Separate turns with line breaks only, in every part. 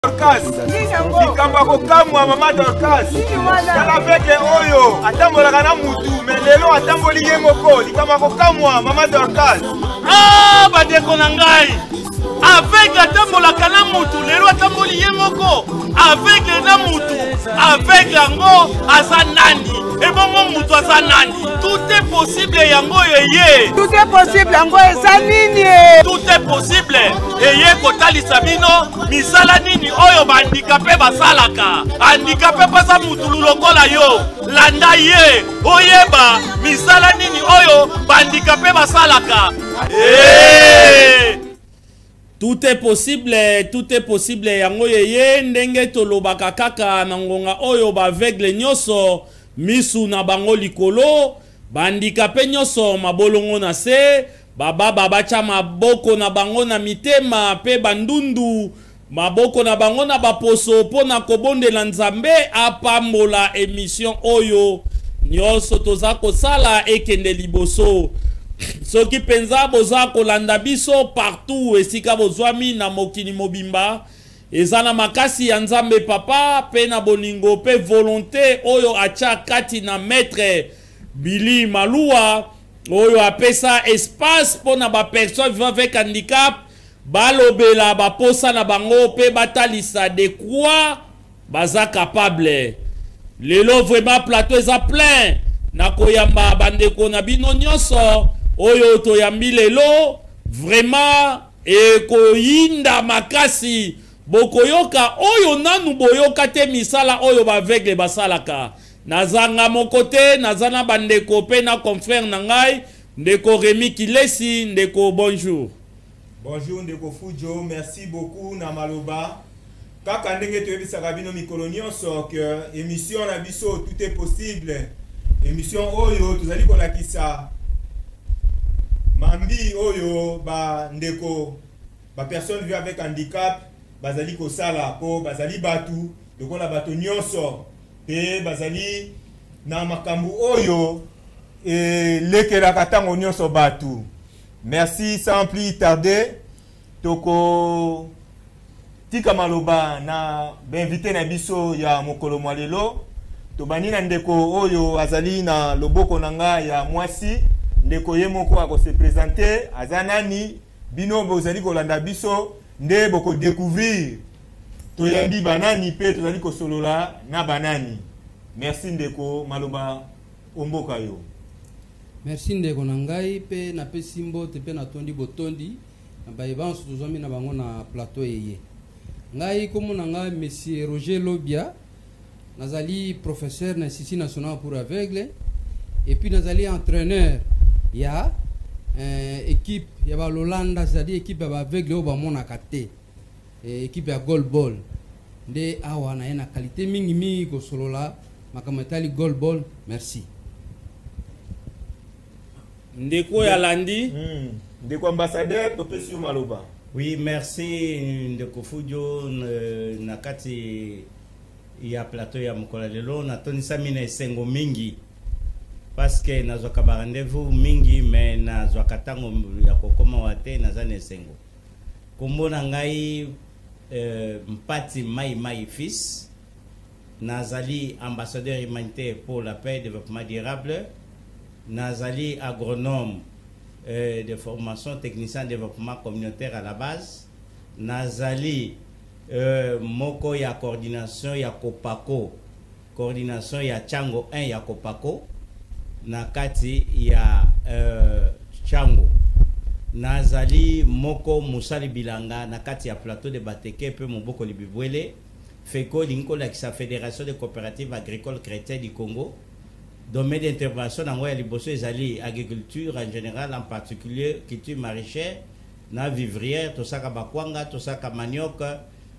Dorcas. Likambako kamwa mama Dorcas. Kala veke oyo atambola na mutu mais lelo atamboli ye moko likambako kamwa mama Dorcas.
Ah badeko na ngai. Avec atambola kana mutu lelo atamboli ye moko. Avec na mutu avec yango azanani. Et bon mutu azanani. Tout est possible yango yeye.
Tout est possible yango ezanini.
Tout est possible. Eye kotalisa bino misala nini oyo bandikape basalaka. Handicapé pasa mutulu lokola yo. Landa ye oyeba misala nini oyo bandikape basalaka. Tout est possible yango yeye ndenge tolobaka kaka na ngonga oyo ba aveugle nyoso misu na bango likolo bandikape nyoso mabolongo na se baba bacha maboko na bango na mitema pe bandundu maboko na bango na baposo pona kobondela nzambe apambola émission oyo nyoso toza kosala ekende liboso soki penza boza kolanda biso partout esika bozwami na mokili mobimba ezana makasi ya nzambe papa pe na boningo pe volonté oyo acha kati na maître Billy Malua oyo apesa espace pona ba personne vivant avec handicap balobela baposa na bango pe batalisa de quoi baza capable lelo vraiment plateau eza plein na koyamba bandeko na bino nyonso oyo toyambi lelo vraiment ekoyinda makasi bokoyoka oyo nanu boyoka te misala oyo ba aveugle basalaka nazanga mokote nazana bandeko pe na confrère na ngai ndeko Rémi Kilesi ndeko bonjour.
Bonjour ndeko Fujo, merci beaucoup na maloba. Kaka ndenge toyebisaka bino mikolo nyonso que émission na biso tout est possible. Émission oyo tozali kolakisa mambi oyo ba ndeko ba personne vivant avec handicap bazali kosala po bazali batu lokola bato nyonso pe bazali na makambu oyo lekelaka tango nyonso batu. Merci sans plus tarder toko tika maloba na invité na biso ya mokolo mwalelo tobani na ndeko oyo azali na loboko nanga ya mwasi ndeko ye moko ako se présenter azanani bino bozali kolanda biso nde boko découvrir toyambi banani pe tozali kosolola na banani. Merci ndeko maloba omboka yo.
Merci ndeko na ngai pe na pesimbo te pe na tondi botondi na bayebanso tozami na bango na plateau yeye ngai komo na ngai monsieur Roger Lobia nazali professeur na Institut national pour aveugle et puis nazali entraîneur ya équipe ya ba Lolanda c'est-à-dire équipe ya ba aveugle o ba monaka te équipe ya goal ball nde awa na ena qualité mingi mingi ko solola makamatali goal ball. Merci
ndeko ya landi
ndeko ambassadeur topesi maloba.
Oui, merci ndeko Fujo na kati ya plateau ya mokolo lelo na tonisa mina esengo mingi parce que nazwaka ba rendez-vous mingi mais nazwaka tango ya kokoma wate nazana esengo kombo na ngai Mpati Mai fils nazali ambassadeur humanitaire pour la paix et développement durable nazali agronome de formation technicien de développement communautaire à la base nazali moko ya coordination ya Kopako coordination ya Chango 1 ya Kopako na kati ya Chango nazali moko musali bilanga na kati ya plateau de Bateke pe moboko libibwele feko linko la fédération de coopératives agricoles chrétiennes du Congo. Domaine d'intervention dans la liboso ezali agriculture en général, en particulier culture maraîchère na vivrière, to saka bakwanga, to saka manioc,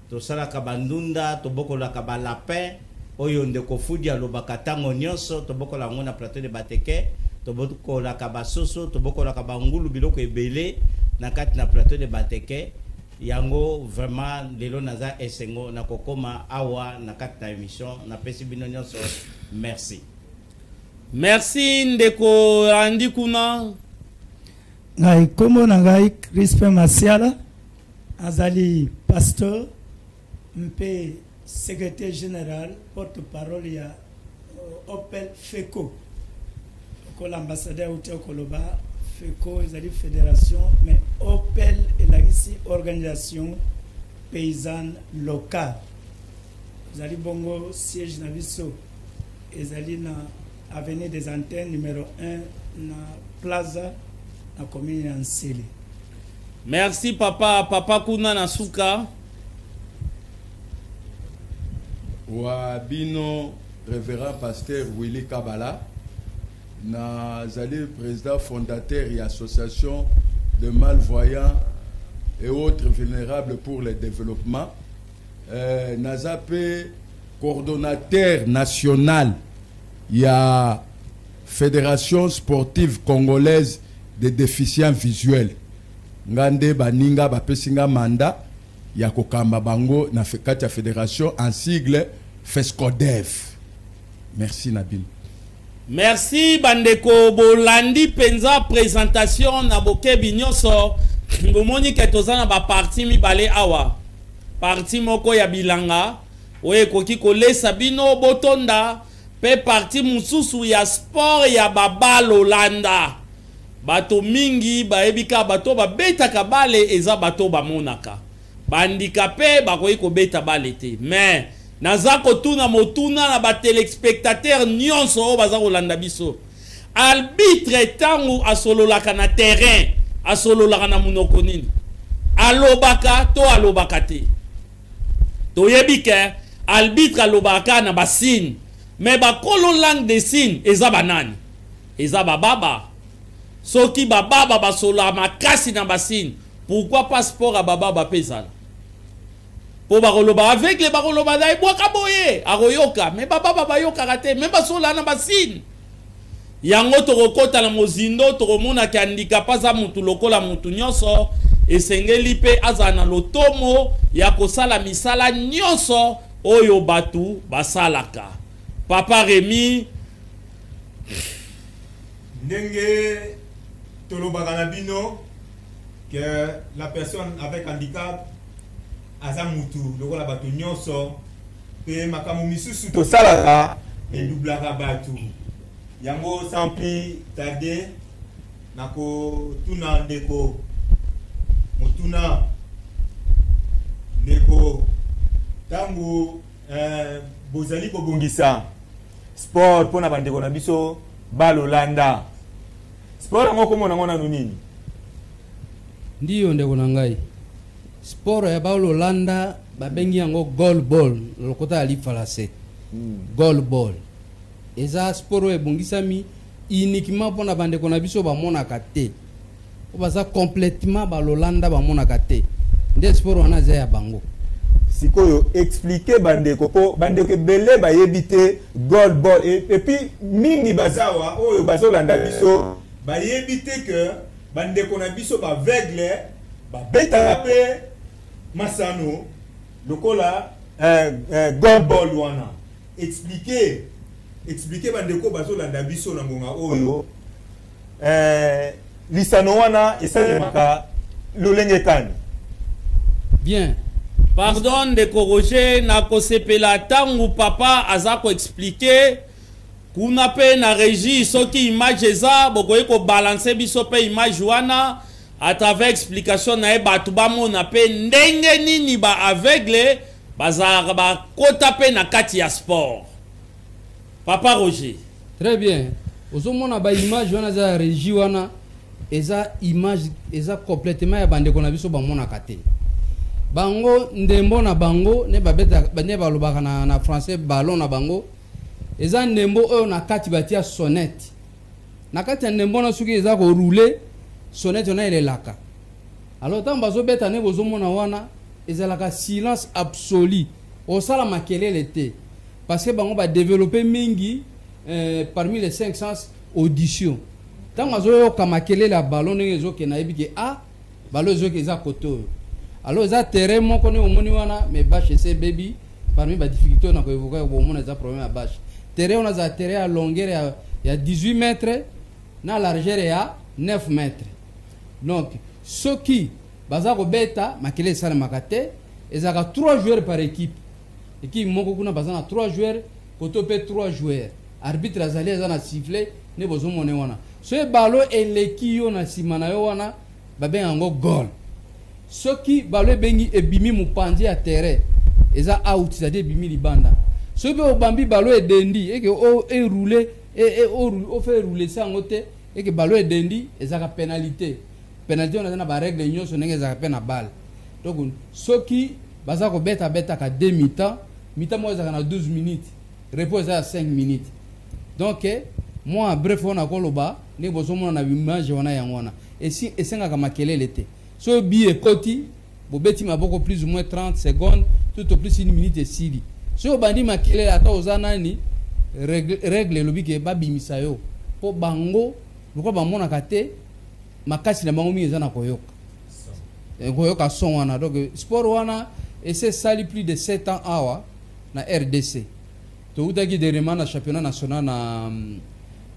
to saka bandunda, to boko la kaba lapin, oyo ndeko Fudi alobaka tango nyonso, to boko la ngona plateau de Bateke, to boko la kaba soso, to boko la kaba ngulu biloko ebele na kati na plateau de Bateke. Yango vraiment lelo naza esengo na kokoma awa na kati na émission na pesi bino nyonso. Merci.
Merci ndeko andi kuna
ngai komo na ngai Crispin Masiala azali pasteur mpe secrétaire général porte-parole il y a Opel FECO ko l'ambassadeur ou Koloba FECO ezali fédération mais Opel est ici organisation paysanne locale ezali bongo siège na biso ezali na avenue des Antennes numéro 1 na plaza na commune ya Nsele.
Merci papa kuna nasuka
Wabino révérend pasteur Willy Kabala nazali président fondateur et association de malvoyants et autres vulnérables pour le développement nazape coordonnateur national il y a Fédération sportive congolaise des déficients visuels ngande baninga bapesinga mandat ya kokamba bango na kati ya fédération en sigle FESCODEV. Merci Nabil.
Merci bandeko bolandi penza présentation na bokebi nyonso bomoni ke tozana ba parti mibale awa parti moko ya bilanga oye koki kolesa bino botonda pe parti mususu ya sport ya babalo landa bato mingi baebika bato babetaka bale eza bato bamonaka bandikape bakoki kobeta bale te mais naza kotuna motuna na batelespectateur nyonso oyo baza kolanda biso arbitre tangu asololaka na terrain asololaka na munoko nini alobaka to alobaka te toyebi ke arbitre alobaka na basine mais bakolo langue de signe eza banani eza bababa soki bababa basola makasi na basine pourquoi passeport a bababa pesala po bakoloba avec les bakoloba dai boka boye akoyoka mais bababa bayoka kate même basola na basine yango tokokota na mozindo tokomona ki handicap za mutu lokola mutu nyonso esengeli pe aza na lotomo ya kosala misala nyonso oyo batu basalaka. Papa Rémi
ndenge tolobaka na bino que la personne avec handicap aza mutu lokola batu nyonso pe makamu misusu tosalaka edublaka batu yango sans plus tarder nako tuna ndeko motuna ndeko tangu bozali kobongisa sport pona bandeko na biso balolanda sport yango komona ngona nini
ndiyo ndeko na ngai sport ya balolanda babengi yango goal ball lokota ali falase goal ball eza sport ebongisami uniquement pona bandeko na biso bamonaka te o baza complètement balolanda bamonaka te nde sport wana za ya bango
sikoyo expliquer bandeko po bandeko belé ba yebite goal ball et puis mingi bazawa oyo bazolanda biso ba yebite que bandeko na biso ba vegle ba beta pe masano lokola goal ball wana expliquer bandeko bazolanda biso na ngonga oyo lisano wana esalemaka lolenge kani
bien.
Pardon de corriger na kosepela tangu papa azako expliquer kuna pe na régie soki image eza bokoye ko balancer biso pe image wana à travers explication na batu ba mona pe ndenge nini ba aveugle bazara ba kota pe na kati ya sport. Papa Roger.
Très bien. Ozomona ba image wana za régie wana eza image eza complètement ya bande kona biso ba mona kate. Bango ndembo na bango ne babeta bane balobaka na français ballon na bango eza ndembo oyo na kati batia sonnette na kati ya ndembo na suki eza ko rouler sonnette na elelaka alors tant bazo beta ne bozo mona wana ezalaka silence absolu osala makelele te parce que bango ba développer mingi parmi les 5 sens audition tant bazo yo kamakelele la ballon ngezo ke na ebike a ballon zo ke za koto. Alors ça terrain mon connaît au moni wana mais bâche c'est baby parmi les difficultés on a évoqué au moment des problèmes à bâche terrain on a un terrain à longueur il y a 18 mètres na largeur il y a 9 mètres donc ce qui baza ko beta makele sala makate ezaka 3 joueurs par équipe moko kuna bazana 3 joueurs koto pe 3 joueurs arbitre azali azana siffler ne bozo mone wana so balo eleki yo na sima na yo wana babenga ngo goal soki balo ebengi ebimi mupandi ya terrain eza out, c'est-à-dire ebimi libanda so be obambi balo edendi eke o rouler o fait rouler ça ngote eke balo edendi ezaka pénalité on a ba règle nyonso ndenge ezaka pe na balle donc soki baza ko beta ka 2 mi-temps mo ezaka na 12 minutes repos à 5 minutes donc moi bref on a koloba ne bozomona na image wana yangona et si esenga ka makelele te so bi ekoti bobeti maboko plus ou moins 30 secondes tout au plus 1 minute et sili so bandi makelele ata ozana ni règle lobike babimisa yo po bango loko bamona kate makasi na bango mingi eza na koyoka son wana donc sport wana ese sali plus de 7 ans awa na RDC to utaki dernièrement na championnat national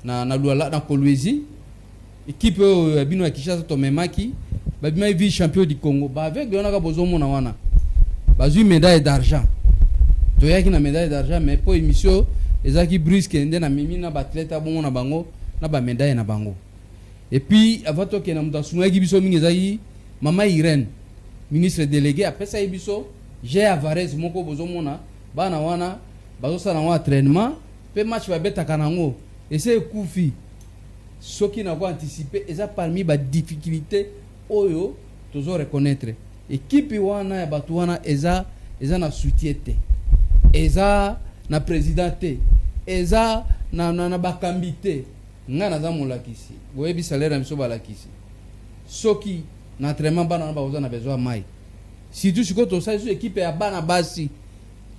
na Luala na Kolwezi équipe bino ya Kinshasa to memaki babima vice champion du Congo ba avec on a besoin mona wana bazui médaille d'argent to yaki na médaille d'argent mais pour émission ezaki brusque ndé na mimi na athlète bongo na bango na ba médaille na bango et puis avant to ke na mutasunga ki biso mingi ezaki mama Irène ministre délégué après ça biso j'ai Avarez moko bozo mona bana wana bazo sala wa entraînement pe match ba beta kanango et c'est kufi soki na ko anticiper eza parmi ba difficulté oyo tozo reconnaître équipe wana ya batu wana eza na soutien te eza na présidenté eza na bakambi te nga naza molakisi boyebi salaire na biso balakisi soki na entraînement bana na baza na besoin mai surtout siko to sa équipe ya bana basi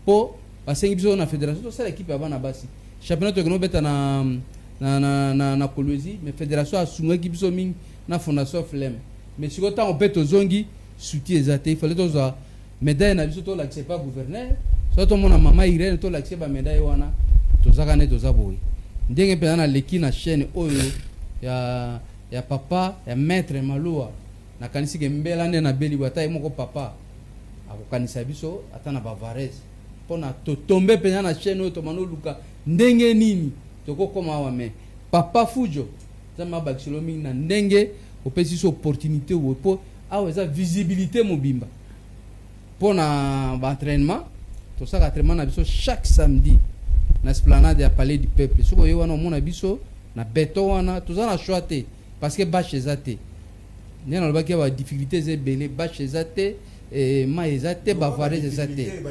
po basengi biso na fédération to sa équipe ya bana basi championnat to beta na Kolwezi mais fédération asunga ki biso mingi na fondation Flemme mais siko ta on peut to zongi soutien ezate il fallait to za médaille na biso to l'accepter pas gouverneur so to mona mama Irène to l'accepter ba médaille wana to zaka ne to za boy ndenge pe na leki na chaîne oyo ya papa ya maître Malua na kanisi ke mbela ne na beli wata moko papa akokanisa biso ata na Bavarez pona to tombe pe na chaîne oyo to mano luka ndenge nini to ko koma wa me papa Fujo zama bakisolo mingi na ndenge opesi so opportunité wo po aweza visibilité mobimba pona ba entraînement to saka entraînement na biso chaque samedi na esplanade ya palais du peuple soko yo wana mona biso na beto wana to na choite parce que bâche ezate nena lobaki ba difficulté ze belé bâche ezate et ma ezate Bavarez ezate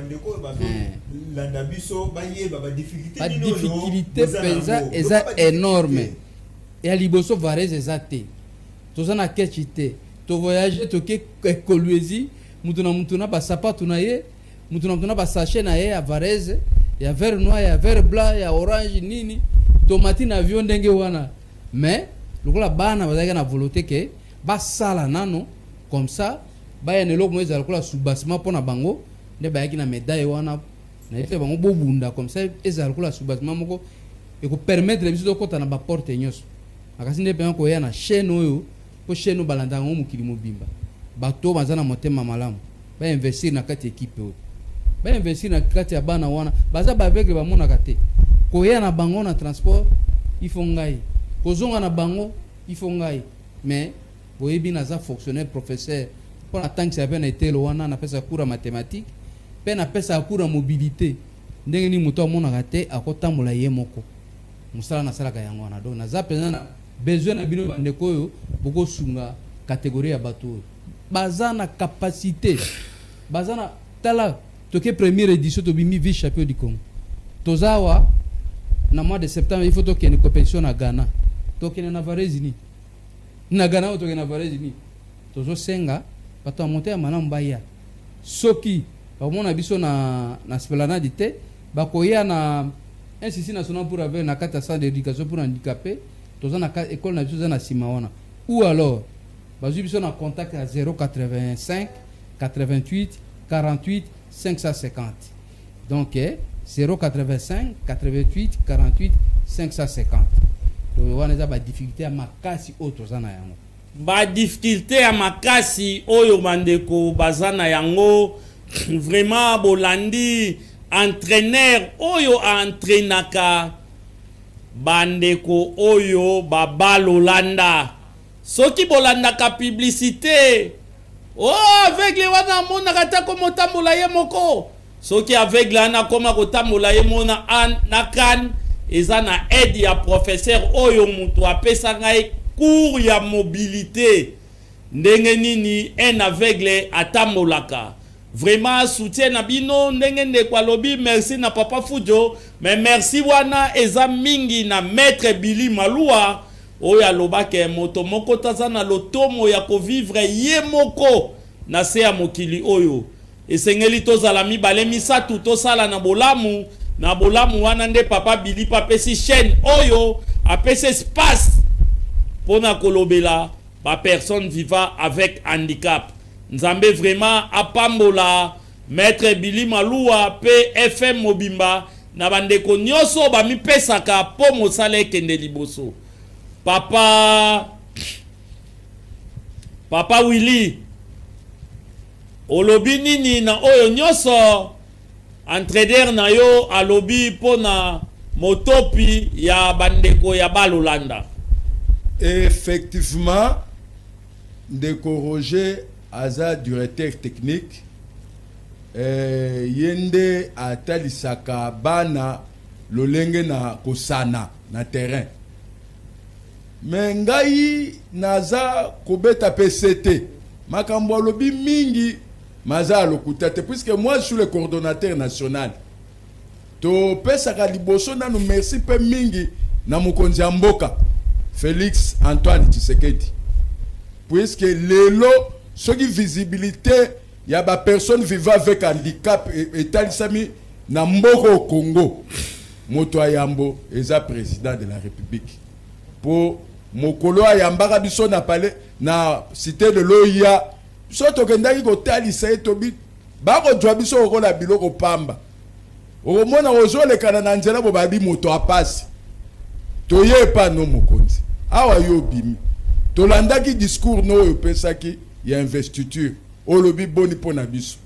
landa biso ba yeba ba
difficulté penza eza énorme et aliboso Varez ezate to na kechite to voyager to ke Kolwezi mutuna ba sapato na ye mutuna ba sachet na ye ya Varez ya vert noir ya vert blanc ya orange nini tomati na avion ndenge wana mais lokola bana bazaka na volonté ke basala nano comme ça baya ne loko moza lokola sous-bassement pona bango nde bayaki na médaille wana na ete bango bobunda comme ça eza lokola sous-bassement moko et ko permettre biso kota na ba porte nyos akasi nde pe ko ya na chaîne oyo po chaîne balanda ngo mukili mobimba bato bazana motema malamu ba investir na kati équipe oyo ba investir na kati ya bana wana baza ba avec ba mona kate ko ya na bango na transport il faut ngai ko zonga na bango il faut ngai mais boyebi na za fonctionnaire professeur pour attendre que ça vienne été le wana na pesa cours mathématique pe na pesa cours mobilité ndenge ni muto mona kate akotambola ye moko musala na sala ka yango wana donc na za pesa na besoin na bino bandeko oyo boko sunga catégorie ya bato baza na capacité baza na tala toke première édition to bimi vice champion du Congo tozawa na mois de septembre il faut to une compétition na Ghana to kene na Varezini na Ghana to kene na Varezini tozo senga bato monter malamu baya soki bamona biso na esplanade te bakoya na institut national pour avoir na kata centre d'éducation pour handicapés toza na école na biso na sima wana ou alors bazui biso na contact à 085 88 48 550 donc 085 88 48 550 wana eza ba difficulté ya makasi oyo toza na yango
ba difficulté ya makasi oyo bandeko baza na yango vraiment bolandi entraîneur oyo entraînaka bandeko oyo babalolanda soki bolandaka publicité oh aveugle wana monaka ta komotambola ye moko soki aveugle ana koma kotambola ye mona na kan eza na aide ya professeur oyo mutu apesa ngai cours ya mobilité ndenge nini un aveugle atambolaka. Vraiment soutien na bino ndenge ndeko alobi merci na papa Fujo mais merci wana eza mingi na maître Billy Malua oyo alobake moto moko taza na lotomo ya kovivre ye moko na se ya mokili oyo esengeli tozala mibale misatu tosala na bolamu wana nde papa Billy papesi chaîne oyo apesi espace pona kolobela ba personne vivant avec handicap. Nzambe vraiment apambola maître Billy Malua PFM Mobimba na bandeko nyoso ba mipesaka po mosala kende liboso. Papa Willy olobi nini na oyo nyoso entraîneur na yo alobi pona motopi ya bandeko ya balolanda.
Effectivement, ndeko Roger aza directeur technique yende atalisaka bana lolenge na kosana na terrain mais ngai naza kobeta PCT makambo alobi mingi maza lokuta te puisque moi je suis le coordonnateur national to pesaka liboso nanu merci pe mingi na mokonzi ya mboka Félix Antoine Tshisekedi puisque lelo soki visibilité ya ba personne vivant avec handicap etalisami na mboko au Congo moto ayambo eza président de la République pour mokolo ayambaka biso na palais na cité de l'OIA soto kendaki ko talisa etobi bako jwa biso ko la biloko pamba o mona ozole kana na nzela bo babi moto apasi toye pa no mokonzi awa yo bimi tolandaki discours no yo pesaki ya investiture olobi boni pona biso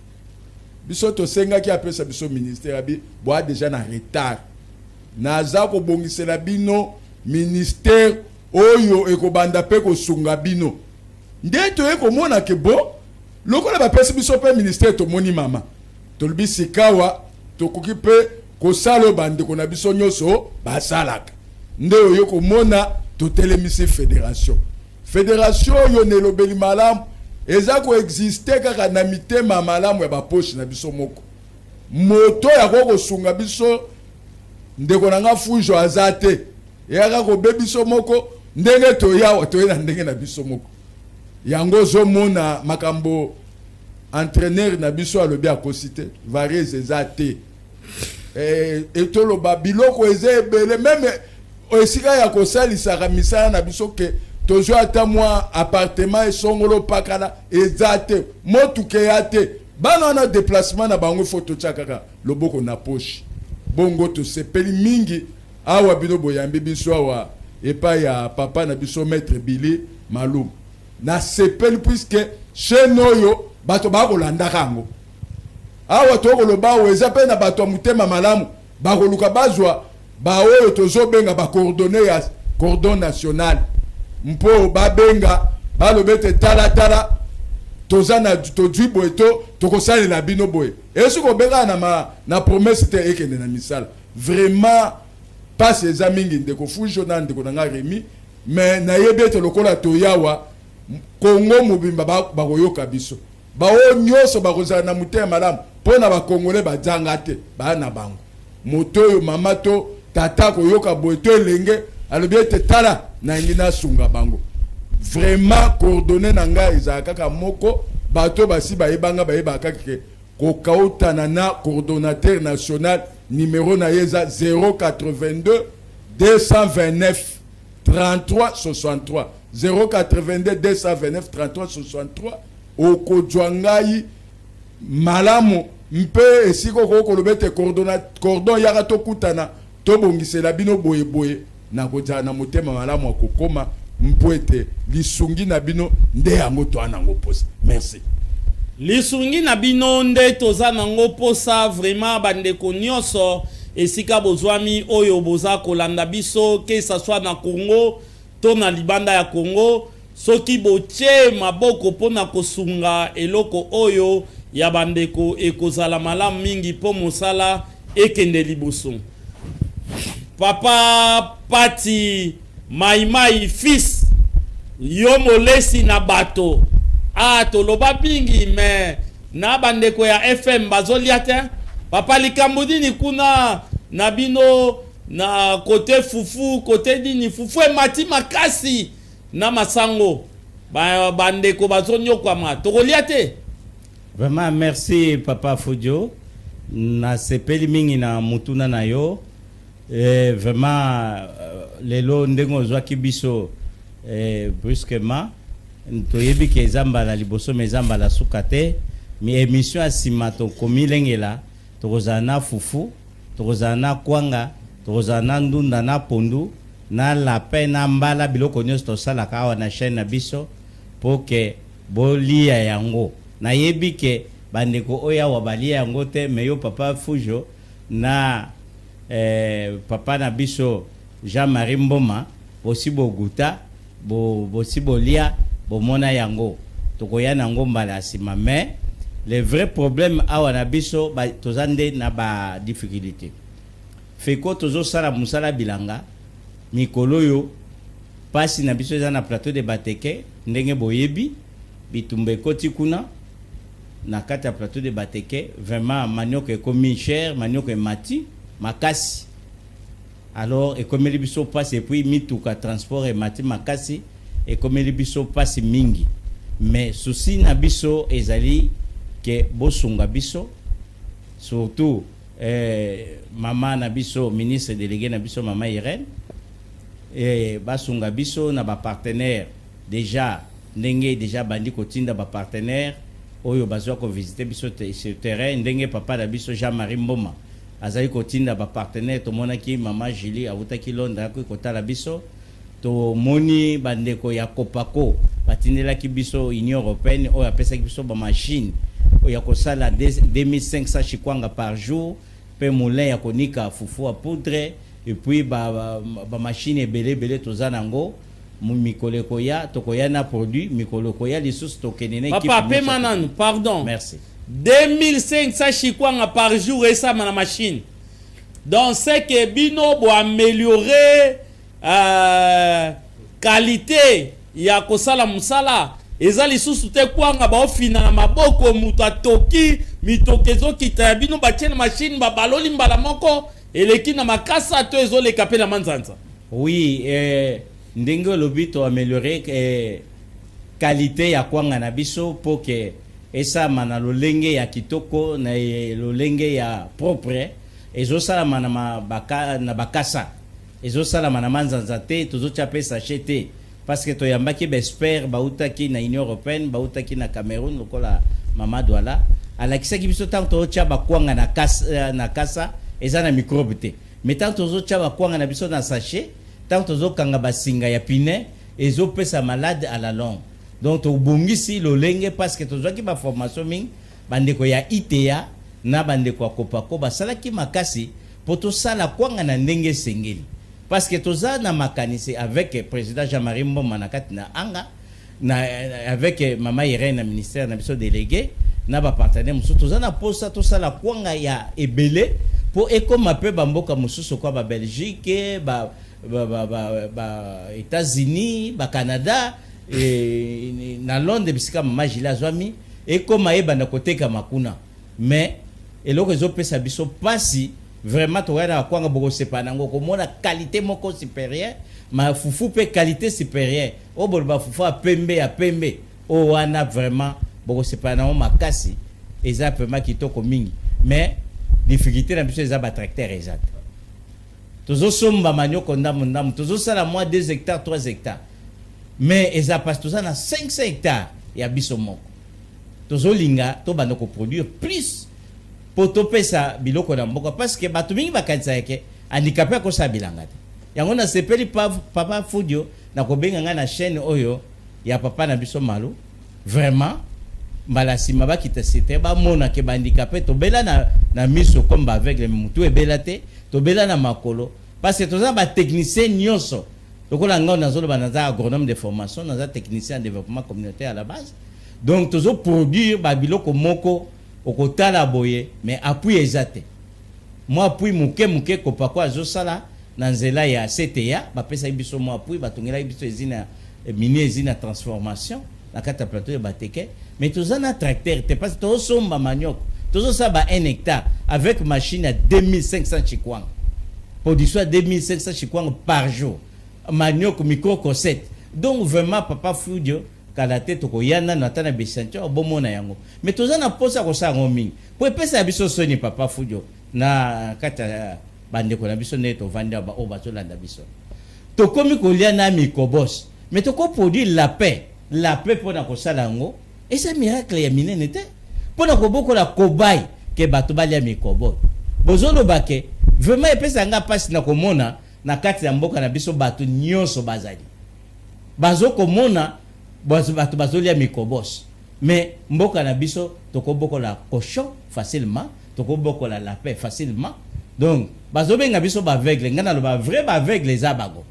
biso to senga ki apesa biso ministère abi boa déjà na retard naza ko bongisela bino ministère oyo ekobanda pe ko sunga bino ndeto eko mona ke bo lokola ba pesa biso pe ministère to moni mama tolobi sikawa to koki pe ko salo bande ko na biso nyoso ba salaka nde oyo ko mona to telemisi fédération yo ne lobeli malamu eza ko existe kaka na mitema malamu ya ba poche na biso moko moto ya ko sunga biso ndeko nanga fujo azate ya ko bebiso moko ndenge to yawa to na ndenge na biso moko yango zo mona makambo entraîneur na biso alobi akosite varese ezate etolo ba biloko ezebele même esika ya kosalisa misala na biso ke tozo ata mwa appartement esongolo pakala ezate motuke yate bana na déplacement na bango photo chakaka loboko na poche bongo to sepeli mingi awa bino boyambi biso awa epa ya papa na biso maître Billy Malum na sepeli puisque chez noyo bato ba kolanda kango awa to koloba weza pe na bato mutema malamu ba koluka bazwa ba oyo tozo benga ba coordonner ya cordon national mpo babenga balobete tala tozana todwi boye to kosalela bino boye esu ko benga na promesse te ekende na misala vraiment pas ces amis ndeko fujo na ndeko nga Remi mais na yebete lokola to yawa Kongo mobimba ba koyoka biso ba o nyoso ba kozana na mutema malamu pona ba kongole ba janga te ba na bango moto yo mama to tata koyoka boye to elenge alobiete tala na ngina sunga bango vraiment coordonner na nga ezaka moko bato basi bayebanga bayebaka ke ko kautana na coordonnateur national numéro na yeza 082 229 33 63 082 229 33 63 okodwangai malamu mpe esiko ko kolobete cordon yaka to kutana to bongisela bino boye na koja na motema malamu akokoma mpoete lisungi na bino nde yango to anango posa merci.
lisungi na bino nde toza nango posa vraiment bandeko nyonso esika bozwami oyo boza kolanda biso ke ça soit na Congo to na libanda ya Congo soki boche maboko pona kosunga eloko oyo ya bandeko ekozala malamu mingi po mosala ekende liboso. Papa Pati Maimai fils yo molesi na bato toloba bingi me na bandeko ya FM bazolia te. Papa likambo nini kuna na bino na kote fufu kote dini fufu emati makasi na masango bandeko bazonyokwama tokolia te.
Vraiment merci Papa Fudio na sepeli mingi na mutuna na yo. Vraiment lelo ndengo zwaki biso brusquement toyebi ke ezamba la liboso mezamba la sukate mi émission asima to komilengela tokozana fufu tokozana kwanga tokozana ndunda na pondu na lapin na mbala biloko nyonso tosala kawa na chaîne na biso poke bolia yango na yebi ke bandeko oya wabalia yango te meyo Papa Fujo na papa na biso Jean-Marie Mboma bosi boguta bosi bolia bomona yango tokoya nango mbala asima. Mais le vrai problème awa na biso tozande na ba difficulté feko tozo sala musala bilanga mikolo yo pasi na biso na plateau de Bateke ndenge boyebi bitumbe koti kuna na kati ya plateau de Bateke vraiment manioc ekomi cher manioc emati makasi. Alors ekomeli biso passe et puis mituka transport et mati makasi ekomeli biso passe mingi. Mais souci na biso ezali ke bosunga biso surtout mama na biso ministre délégué na biso mama Irène et basunga biso na ba partenaire déjà ndenge déjà bandi kotinda ba partenaire oyo bazwa ko visiter biso sur terrain ndenge papa na biso Jean-Marie Mboma azali kotinda ba partenaire to monaki mama Julie awutaki Londres ko kotala biso to moni bandeko ya Kopako batindela ki biso Union Européenne oyo apesa ki biso ba machine oyo kosala 2500 chikwanga par jour pe moulin ya konika fufu a poudre et puis ba machine ebele toza nango mikolo koya tokoya na produit mikolo koya lisusu tokenene
ki papa pe mananu pardon
merci
2500 chikwanga par jour et ça na machine. Donc c'est que bino bo améliorer qualité ya kosala musala ezali susu te kwanga ba ofina na maboko muta toki mitokezo kita bino ba tienne machine ba baloli mbala moko eleki na makasa to ezo le kapela manzanza.
Oui ndenge lobito améliorer qualité ya kwanga na biso pour que esa mana lolenge ya kitoko na lolenge ya propre ezo sala mana na bakasa ezo sala mana manzanza te tozo chape sachete parce que to yambaki besper bautaki na Union Européenne bautaki na Cameroun lokola mama Douala ala kisaki biso tant to cha bakwanga na kasa eza na microbe te mais tant tozo cha bakwanga na biso na sachet tant tozo kanga basinga ya pine ezo pesa malade à la longue. Donc tobongisi lolenge parce que tozwaki ba formation ming bandeko ya ITA na bandeko ya Kopako basalaki makasi po tosala kwanga na ndenge sengeli parce que toza na makanisi avec président Jean-Marie Mboma na kati na anga na avec mama Irène na ministère na biso délégué na ba partenaire mususu toza na posa tosala kwanga ya ebele po ekoma pe bamboka mususu kwa ba Belgique ba États-Unis ba Canada na Londres bisika mama Gila zwami ekoma ebanda koteka makuna. Mais eloko ezopesa biso pasi vraiment toyana kwanga boko sepana ngo komona qualité moko supérieure ma fufu pe qualité supérieure o bolba fufu a pembe o wana vraiment boko sepana ngo makasi eza pema kitoko mingi. Mais difficulté na biso eza ba tracteur exact tozo somba manyoko ndamu tozo sala moins 2 hectares 3 hectares mais eza pas toza na 500 hectares ya biso moko tozo linga to banda ko produire plus poto pesa biloko na mboka parce que batu mingi bakanisa yake handicapé ko sa bilanga te yango na sepeli papa Fudio na ko benga na chaîne oyo ya papa na biso malu vraiment mbala sima ba kita c'était ba mona ke handicapé to bela na miso comme avec les mutu e belate to bela na makolo parce que toza ba technicien nyonso lokola nga nazolo banaza agronome de formation naza technicien en développement communautaire à la base donc tozo produire ba biloko moko okotala boye mais appui ezate moi appui muke kopako azo sala na nzela ya CTA ba pesa biso moi appui batongela biso ezina mini ezina transformation na kata plateau ya bateke mais toza na tracteur te parce to somba manioc tozo sa ba 1 hectare avec machine à 2500 chikwang production à 2500 chikwang par jour manioc micro cossette donc vraiment papa Fudio kala te to koyana na tana besancho bomona yango mais toza na posa ko sa ngomingi po pesa biso soni papa Fudio na kata bande ko na biso neto vanda ba o bazolanda biso to komi ko lia na mikobos mais to ko produire la paix pona ko sala ngo et c'est miracle ya minene te pona ko boko la kobay ke bato balia mikobo bozolo bake vraiment epesa nga passe na komona na kati ya mboka na biso bato nyonso bazali bazo komona bato bazolia mikobos mais mboka na biso to ko boko la cochon facilement to ko boko la paix facilement donc bazo benga biso ba aveugle ngana lo ba vrai ba aveugle za bago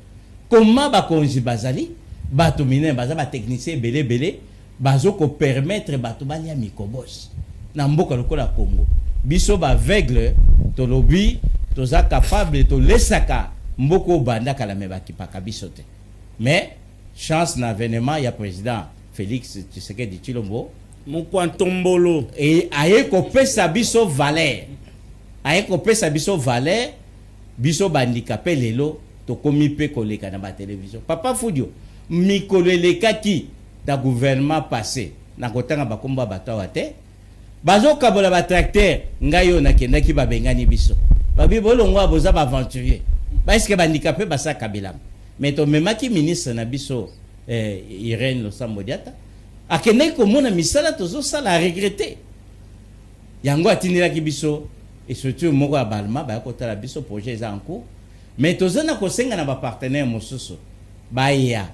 comment ba konji bazali bato mine baza ba technicien belé bazo ko permettre bato balia mikobos na mboka lokola Congo biso ba aveugle to lobi to za capable to lesaka mboko banda kala me bakipaka biso te mais chance na avènement ya président Félix Tshisekedi Tshilombo
Mukwantombolo
et aye ko pesa biso valeur biso bandicapé lelo to komi pe koleka na ba télévision papa Fudio mikolo elekaki da gouvernement passé na kotanga bakomba batawa te bazo kabola ba tracteur ngayo na kendaki babengani biso babi bolongwa boza ba aventurier ba eske bandicapé basa kabila mais to memaki ministre na biso Irène Losambo Diata akendaki komona misala tozo sala regretter yango atindelaki biso et surtout moko ya balma ba kotala biso projet za en cours mais tozana kosenga na ba partenaire mosusu baya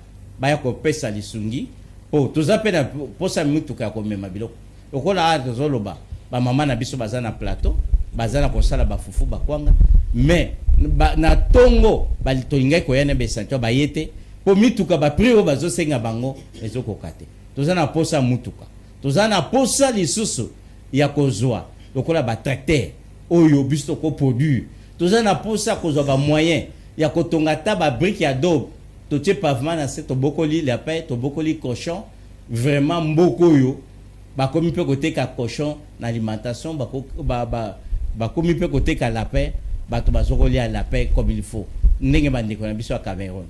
ko pesa lisungi po tozapena posa mutuka ko mema biloko okola tozoloba ba mama na biso bazana plateau bazana kosala ba fufu ba kwanga mais na tongo balitolinga ko yana besanto bayete po mituka ba prio bazosenga bango ezokokate tozana posa mutuka tozana posa lisusu ya kozwa lokola ba tracteur oyo biso ko produire tozana posa kozwa ba moyen ya kotonga ta ba brique ya adobe to tie pavement na cette bokoli la paix to bokoli cochon vraiment mboko yo ba komi pe côté ka cochon na alimentation ba komi pe côté ka la paix ba to bazokoli à la paix comme il faut ndenge ba ndeko na biso à Cameroun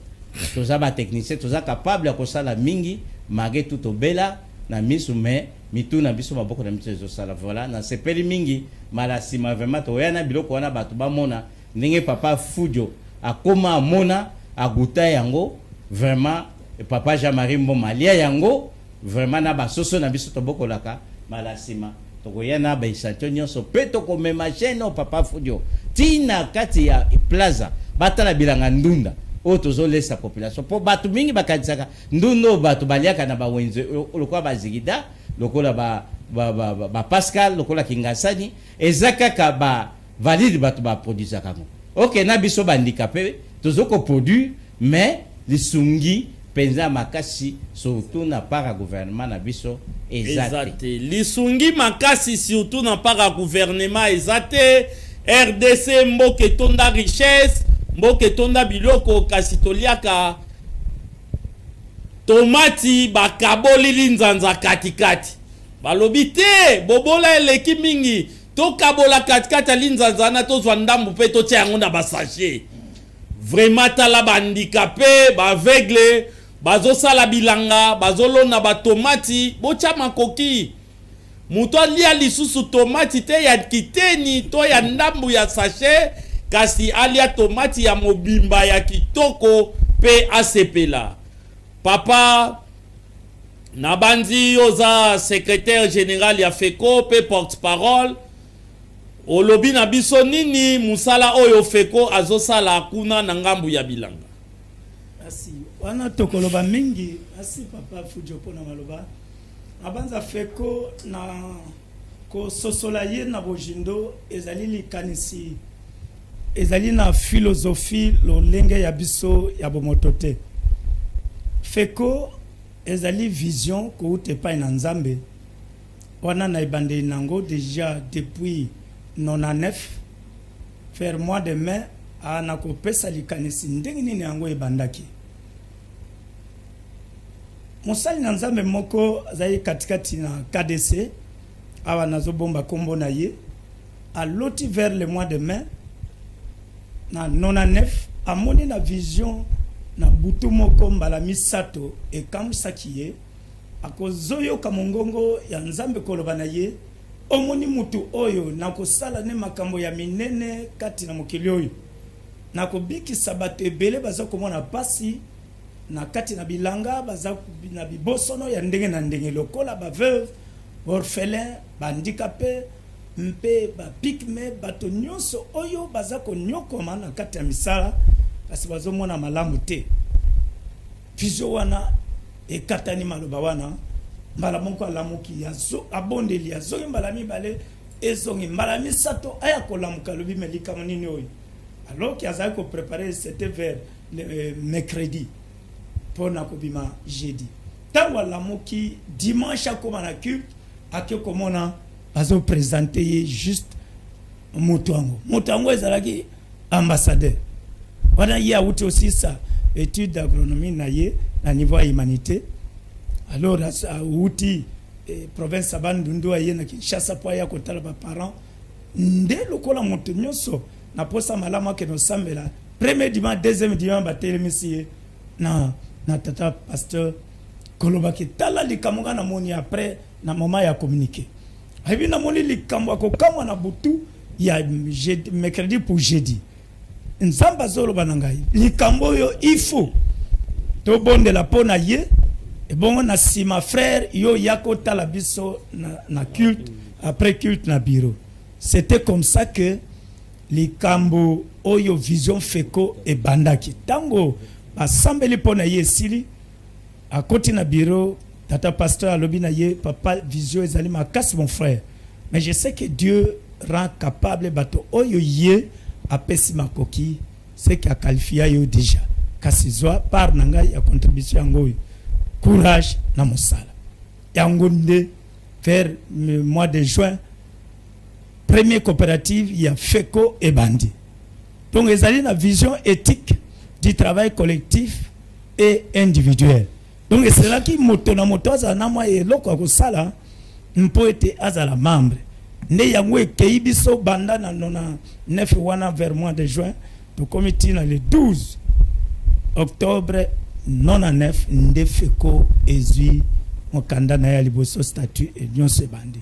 toza ba technicien toza capable ko sala mingi malgré tout obela na misu mais mitu na biso maboko na mitu zo sala voilà na sepeli mingi malasima vraiment to yana biloko wana bato ba mona ndenge papa Fudio akoma mona aguta yango vraiment papa Jean-Marie Mbomalia yango vraiment na basoso na biso to bokolaka malasima to koyana ba isatio nyonso pe to komema geno papa Fudio tina kati ya plaza batala bilanga ndunda o tozolesa population po batu mingi bakanisaka ndundo batu baliaka na bawenze lokola bazigida lokola ba Pascal lokola Kingasani ezakaka ba valide batu ba produisa kango OK na biso bandicapé tozoko produire mais lisungi penza makasi surtout na para gouvernement na biso ezate
lisungi makasi surtout na para gouvernement ezate RDC mboke tonda richesse mboke tonda biloko kasi toliaka tomati bakaboli linzanza katikati balobi te bobola eleki mingi to kabola katikati linzanza na tozwa ndambu pe to tia yango na basachet vraiment tala bandicapé ba aveugle bazo sala bilanga bazolona ba tomati bocha makoki muto alia lisusu tomati te ya kiteni to ya ndambu ya sachet kasi alia tomati ya mobimba ya kitoko pe asepela papa Nabanzi oza secrétaire général ya FECO pe porte-parole olobi na biso nini musala oyo FECO azosala kuna na ngambu ya bilanga.
Asi wana tokoloba mingi asi papa Fudio pona maloba Abanza feko na ko sosola ye na bojindo ezali likanisi ezali na philosophie lolenge ya biso ya bomotote. Feko ezali vision ko utepa na nzambe wana na ibande nango déjà depuis 99 faire mois de mai ana ko pesa likanisi ndenge nini yango ebandaki. Mosali na nzambe moko azali katikati na KDC awa nazo bomba kombo na ye aloti vers le mois de mai na 99 amoni na vision na butu moko mbala misato ekamusaki ye akozoyoka mongongo ya nzambe koloba na ye omoni mutu oyo nakosala ne makambo ya minene kati na mokili oyo nakobikisa bato ebele baza komona pasi na kati na bilanga baza na bibosono ya ndenge na ndenge lokola ba veuve orphelin bandicapé mpe ba pigme bato nyonso oyo baza konyokoma na kati ya misala kasi bazomona malamu te. Vision wana ekatani maloba wana mbala moko alamuki yazo abondeli yazo mbala mibale ezongi mbala misato aya kolamuka lobi melika monini oyo alors qu'il a préparé c'était vers le mercredi pour nakobima jeudi tango alamuki dimanche akoma na culte ake komona bazo présenter juste moto ezalaki ambassadeur wana ye auti aussi ça étude d'agronomie na ye na niveau ya humanité alors auti province abandundu aye na Kinshasa po ya kotala ba parents nde lokola moto nyonso na posa malama ke no sambela premier dimanche deuxième dimanche batelemisi na tata pasteur koloba ki tala likamonga na moni après na moment ya communiquer ayi na moni likamwa ko kamwa na butu ya jeudi mercredi pour jeudi nzamba zolo banangai likambo yo il faut to bonde la pona ye et bon na sima frère yo yako tala biso na culte après culte na bureau. C'était comme ça que likambo oyo vision feko e bandaki tango assemblée pona ye sili à côté na bureau tata pasteur alobi na ye papa vision ezali makasi mon frère mais je sais que Dieu rend capable bato oyo ye apesi makoki c'est qui a qualifié yo déjà kasi zwa par nanga ya contribution yango courage na mosala yango nde vers le mois de juin première coopérative il y a FECO et Bandi donc ezali na vision éthique du travail collectif et individuel donc c'est là qui moto na moto azana mwa eloko akosala mpo ete azala membre nde yango ekei biso banda na 9 wana vers mois de juin to comité na le 12 octobre 99 nde FECO ezui mokanda na ya liboso statut et nyonso Bandi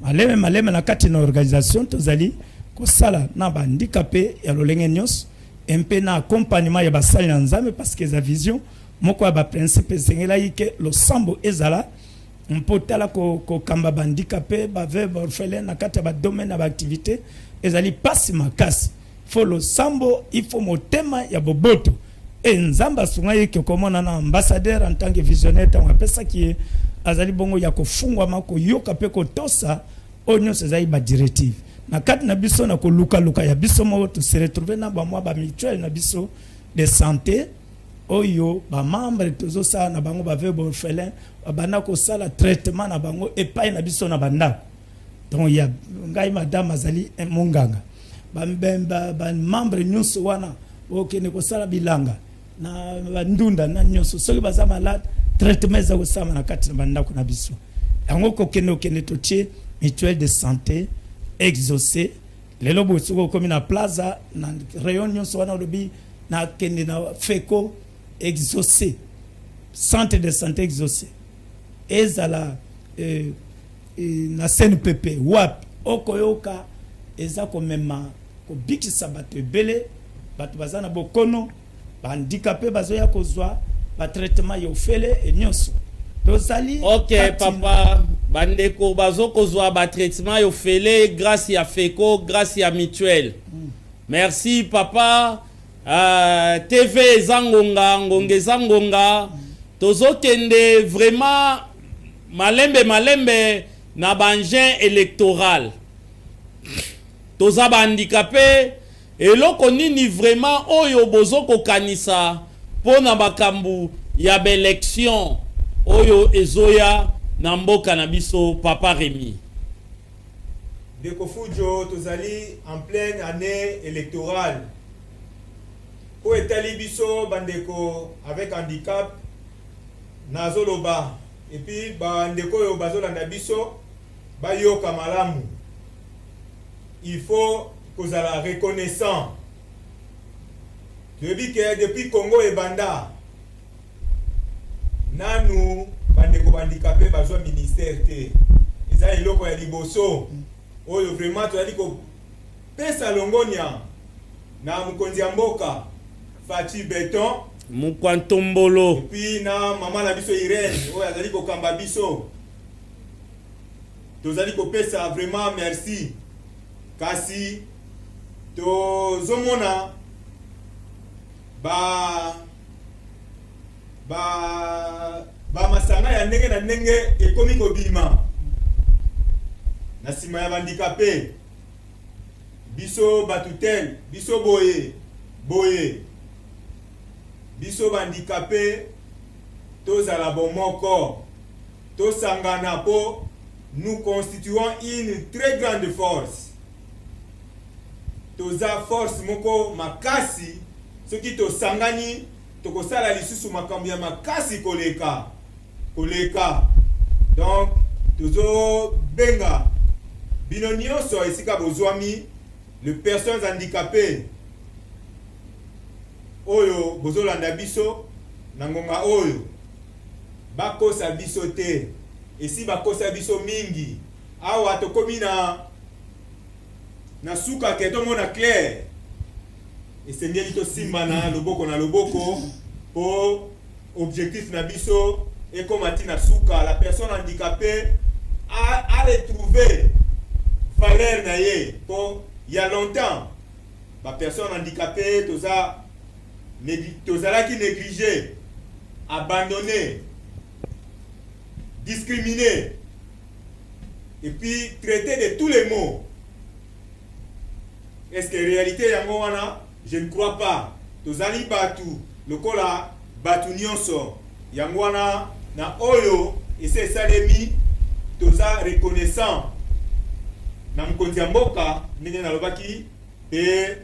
maleme na kati na organisation tozali kosala na bandicapé ya lolenge nyonso mpe na accompagnement ya basali na nzambe parce que za vision moko ya ba principe zengela yike lo sambo ezala mpo tala ko kamba bandicapé ba veuve orphelin na kati ba domaine ba activité ezali pasi makasi fo lo sambo il faut motema ya boboto et nzamba sunga yike komona na ambassadeur en tant que visionnaire ta pesa ki azali bongo ya kofungwa mako yoka pe ko tosa onyo sezai ba directive na kati na biso na ko luka ya biso mo to se retrouver na ba mwa ba mutuelle na biso de santé oyo ba membre tozo sa na bango ba veuve orphelin bana ko sala traitement na bango epai na biso na banda donc ya ngai madame azali monganga ba membre nyonso wana okene ko sala bilanga na bandunda na nyonso soki baza malade traitement za kosama na kati na banda ko na biso yango ko kene to tie mutuelle de santé exaucé lelo bosuko komi na plaza na réunion so wana lobi na kende na FECO exaucé centre de santé exaucé ezala na CNPP wap okoyoka eza komema ko bikisa bato ebele bato bazana bokono bandicapé bazoya kozwa ba traitement yo fele et nyonso tozali
ok papa bandeko bazoko zwa ba traitement yo fele grâce à FECO grâce à mutuelle merci papa TV zangonga ngonge zangonga tozokende vraiment malembe na bangin électoral toza ba handicapé eloko nini vraiment oyo bozoko kanisa pona bakambu ya élection oyo ezoya na mboka na biso Papa Rémi.
Ndeko Fujo tozali en pleine année électorale. Po etali biso bandeko avec handicap nazoloba et puis bandeko yo bazolanda biso bayoka malamu. Il faut kozala reconnaissant. Depuis Congo et Banda nanu bandeko handicapé bazwa ministère te. Eza eloko ya liboso. Oyo vraiment tozali ko pesa longonia na mukonzi ya mboka Fati Beton
Mukwantombolo
et puis na mama na biso Irene oyo azali ko kamba biso tozali ko pesa vraiment merci kasi tozomona ba masanga ya ndenge na ndenge ekomi kobima na sima ya handicapé biso batutel biso boye biso handicapé tozala bomoko tosangana po nous constituons une très grande force toza force moko makasi soki tosangani tokosala lisusu makambo ya makasi koleka donc tozo benga bino nyonso esika bozwami les personnes handicapées oyo bozolanda biso na ngonga oyo bakosa biso te esi bakosa biso mingi awa tokomi na suka ke tomona clair esengeli tosimba na loboko po objectif na biso ekomati na suka la personne handicapée a retrouvé valeur na ye po il y a longtemps la personne handicapée tozalaki négligé abandonné discriminé et puis traité de tous les maux. Est-ce que réalité yango wana? Je ne crois pas. Tozali batu lokola batu nyonso yango wana na oyo ese salemi toza reconnaissant na mkonzi ya mboka ndenge nalobaki pe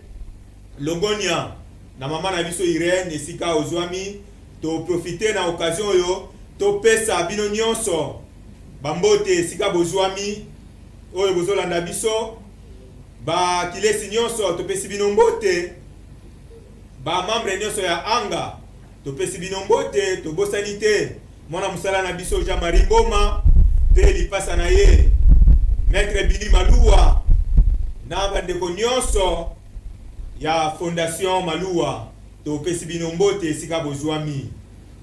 longonia na mama na biso Irene esika ozwami to profiter na occasion oyo to pesa bino nyonso bambote esika bozwami oyo bozolanda biso ba kilesi nyonso to pesi bino mbote ba membre nyonso ya anga to pesi bino mbote to bosani te mwana musala na biso Jean-Marie Mboma pe lipasa na ye Maître Bili Maluwa na bandeko nyonso ya Fondation Maluwa to pesi bino mbote esika bozwami.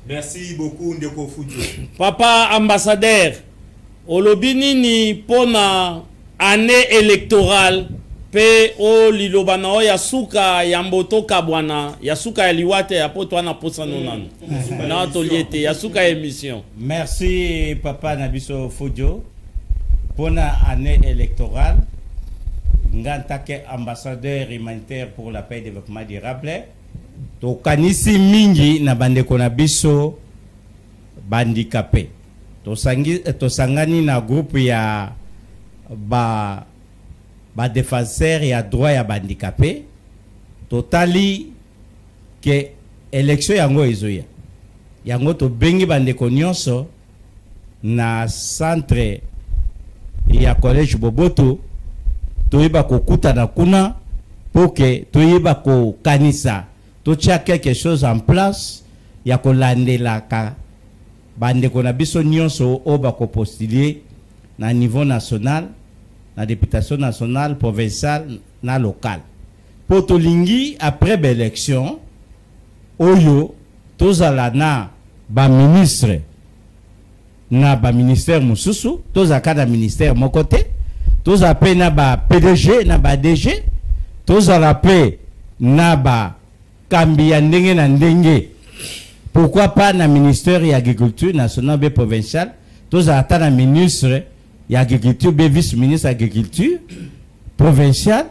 Merci beaucoup ndeko Fujo.
Papa ambassadeur olobi nini pona année électorale pe o liloba na o ya suka ya mboto kabwana ya suka ya liwate ya poto ana posa nonano na toliete ya suka émission.
Merci papa Nabiso Fujo pona année électorale ngantake ambassadeur humanitaire pour la paix et développement durable to kanisi mingi na bandeko na biso bandicapé to sangani na groupe ya ba défenseur ya droit ya bandicapé totali ke élection yango ezoya yango to bengi bandeko nyonso na centre ya collège Boboto toyeba kokuta na kuna poke toyeba ko kanisa to tia quelque chose en place ya kolandela ka bandeko na biso nyonso oba ko postuler na niveau national na députation nationale provinciale na local poto lingi après l'élection oyo tozala na ba ministre na ba ministère mususu tozaka na ministère moko te tozala pe na ba PDG na ba DG tozala pe na ba kambi ya ndenge na ndenge pourquoi pas na ministère ya agriculture nationale be provinciale tous attendent un ministre et agriculture, bien vice-ministre agriculture provincial,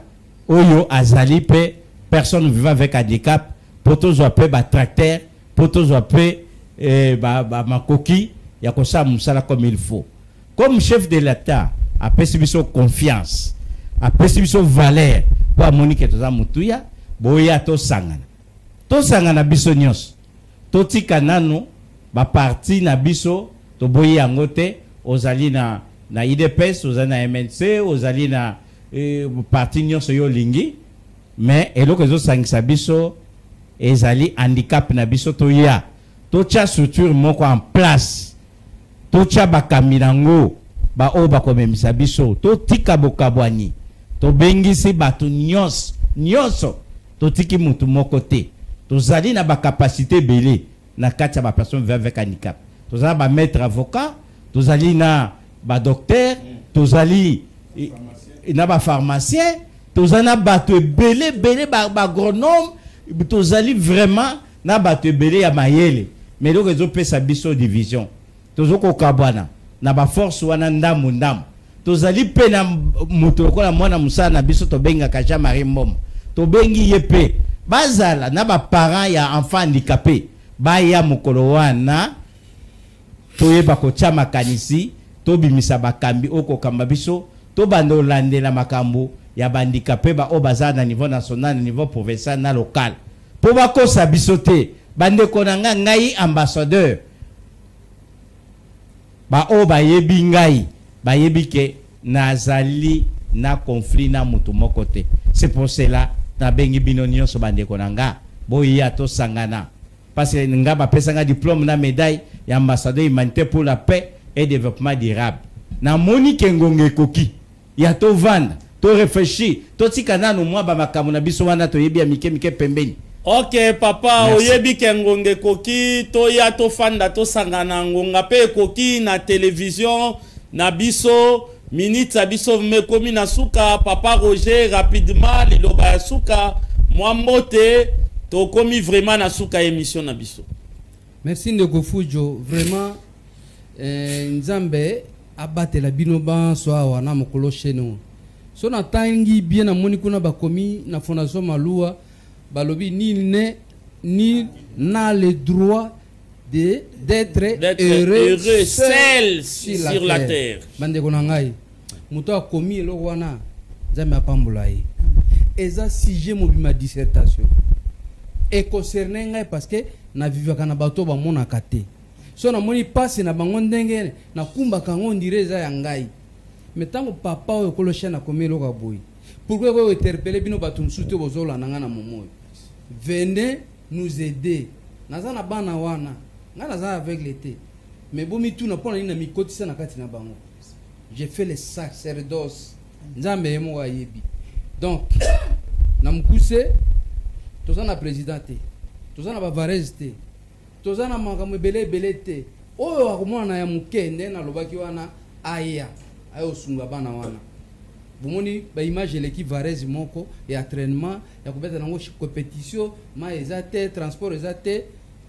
oyo azali pe personne vivant avec handicap, pour tous appeler ba tracteur, pour tous appeler ma coquille, il y a comme ça moussala comme il faut. Comme chef de l'État, après son confiance, après son valeur, pour Monique toza mutuya, boya to sangana biso nyos, to tika nano ba parti na biso to boya ngote, ozali na IDPS, ozali na MNC, ozali na parti nyos yo lingi, mais eloko zo sangisa biso ezali handicap na biso to ya, to tia structure moko en place. To tia bakaminango ba o bakomemisa biso to tika bokabwani to bengisi bato nyonso to tiki mutu moko te to zali na bakapasité belé na kati ya ba personne vivant avec handicap to zali ba maître avocat to zali na ba docteur to zali na ba pharmacien to zali na bato belé ba agronome to zali vraiment na bato belé ya mayele mais donc ezo pesa biso division tozoko kabwana na ba force wana ndamu tozali pe na moto lokola mwana musala na biso to benga ka Jean-Marie Mboma to bengi yepe bazala na ba parents ya enfant handicapé baya mokolo wana to yeba ko tia makanisi to bimisa bakambi oko kamba biso to bando landela makambo ya bandicapé ba obaza na niveau national na niveau provincial na local po bakosa biso te bande konanga ngai ambassadeur ba o ba yebi ngai ba yebi ke nazali na conflit na mutu moko te. C'est pour cela na bengi bino nyonso bande konanga boya to sangana parce que nga ba pesanga diplôme na médaille ya ambassadeur humanitaire pour la paix et développement durable na moni kengonge koki ya to vanda to réfléchir to tikana no mwa ba makamu na biso wana to yebi ya mike pembeni.
Ok papa, oyebi kengonge koki to ya to fanda to sangana ngonga pe koki na télévision na biso minute biso me komi na suka papa Roger rapidement liloba ya suka mwambote to komi vraiment na suka émission na biso.
Merci Ndeko Fujo, vraiment nzambe abatela bino ban so wana mokolo cheno. So na tangi bien na moni kuna bakomi na fondation Malua balobi ni n'a le droit d'être heureux seul sur la terre. Bande konangai muto akomi eloko wana nzambe apambola ye eza sujet mobima dissertation et concerné ngai parce que na vivaka na bato ba mona kate so na moni passe na bango ndenge na kumba kango ndire eza ya ngai metango papa oyo kolosha na komi eloko aboyi pourquoi vous interpeller bino bato msuto bozola nanga na momoyo. Venez nous aider. Nazana bana wana. Nga nazana avec l'été. Mais bomi tout na pona ni na mikotisa na kati na bango. J'ai fait le sacerdoce. Nzambe yemo wa yebi. Donc na mukuse tozana présidenté. Tozana ba varezité. Tozana makamwe belé te. Oyo akomona na ya mukende na lobaki wana aya. Ayo sunga bana wana. Bomoni ba image l'équipe Varese moko et entraînement ya kobeta nango compétition ma ezate transport ezate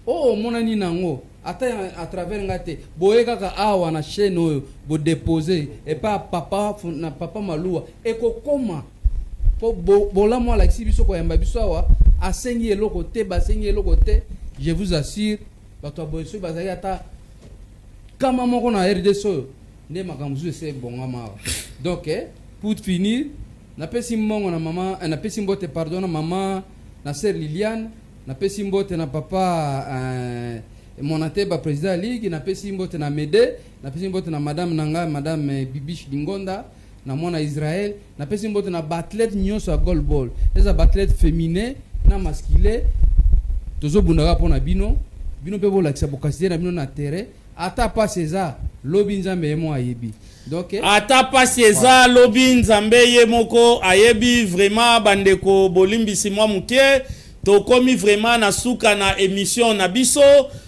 oh monani nango ata à travers ngate boye kaka awa na chaîne oyo bo déposer et pas papa na papa Malua et ko koma po bola moi la biso ko yamba biso awa asengi eloko te basengi eloko te je vous assure bato boyeso bazali ata kama moko na RDC ne makamuzu c'est bon ngama donc pour finir, na pesi mbongo na maman, na pesi mbote pardon na maman, na sœur Liliane, na pesi mbote na papa Monateba président ligue, na pesi mbote na Mede, na pesi mbote na madame nanga, madame Bibish Lingonda, na mwana Israël, na pesi mbote na bathlète nyonso a goalball. Les athlètes féminins na masculin, tozo bundaka pona bino pe bolakisa bokasite na bino na terrain, ata pas César, lobi nzambe yemo ayebi. Donc
ata pas César lobi nzambe yemoko ayebi vraiment bandeko bolimbisi mwa mukie to komi vraiment na suka na émission na biso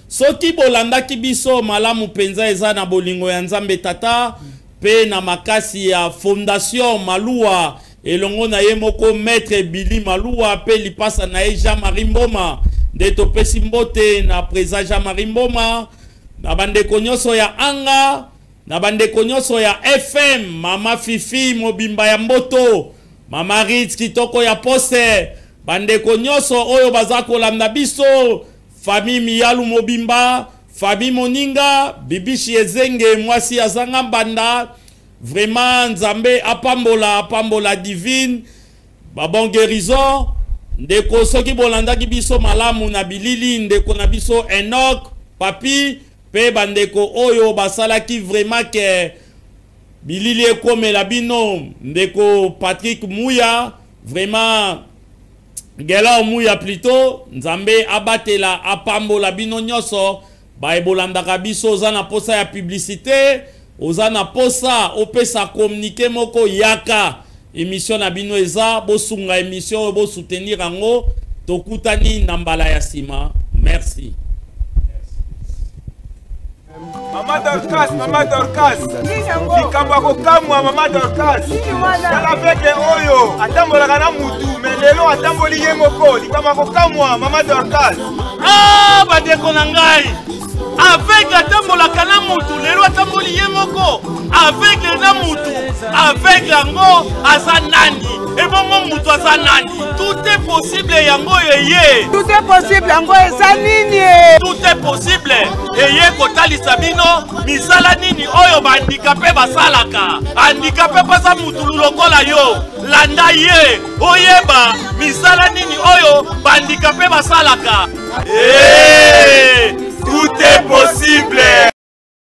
soki bolandaki biso malamu penza eza na bolingo ya nzambe tata pe na makasi ya fondation Malua elongo na yemoko maître Billy Malua pe lipasa na Jean-Marie Mboma de to pesi mbote na président Jean-Marie Mboma na bandeko nyonso ya anga na bandeko nyonso ya FM, mama Fifi mobimba ya mboto, mama Ritz kitoko ya pose, bandeko nyonso oyo baza kolanda biso, famille Miyalu mobimba, famille Moninga, bibishi ezenge mwasi azanga mbanda, vraiment nzambe apambola divine, babon guérison, ndeko soki bolandaki biso malamu na bilili, ndeko na biso Enoch, papi, pe bandeko oyo basalaki vraiment ke bilili ekomela bino, ndeko Patrick Mouya, vraiment Gela Mouya plutôt, nzambe abatela apambola bino nyoso, ba ebolandaka biso oza na posa ya publicité, oza na posa opesa communiquer moko yaka, émission na bino eza, bosunga émission bo soutenir ango, tokutani na mbala ya sima. Merci.
Mama Dorcas, likambo kokamwa Mama Dorcas. Tala veke oyo, atambolaka na mutu, mais lelo atamboli ye moko, likambo kokamwa Mama Dorcas.
Ah, bandeko na ngai. Avec atambolaka na mutu, lelo atamboli ye moko. Avec na mutu, avec yango azanani. Et bon mutu azanani. Tout est possible yango yeye.
Tout est possible yango ezanini.
Tout est possible. Eye kotalisa bino misala nini oyo bandikape basalaka. Handicapé pasa mutu lokola yo. Landa ye oyeba misala nini oyo bandikape basalaka. Tout est possible.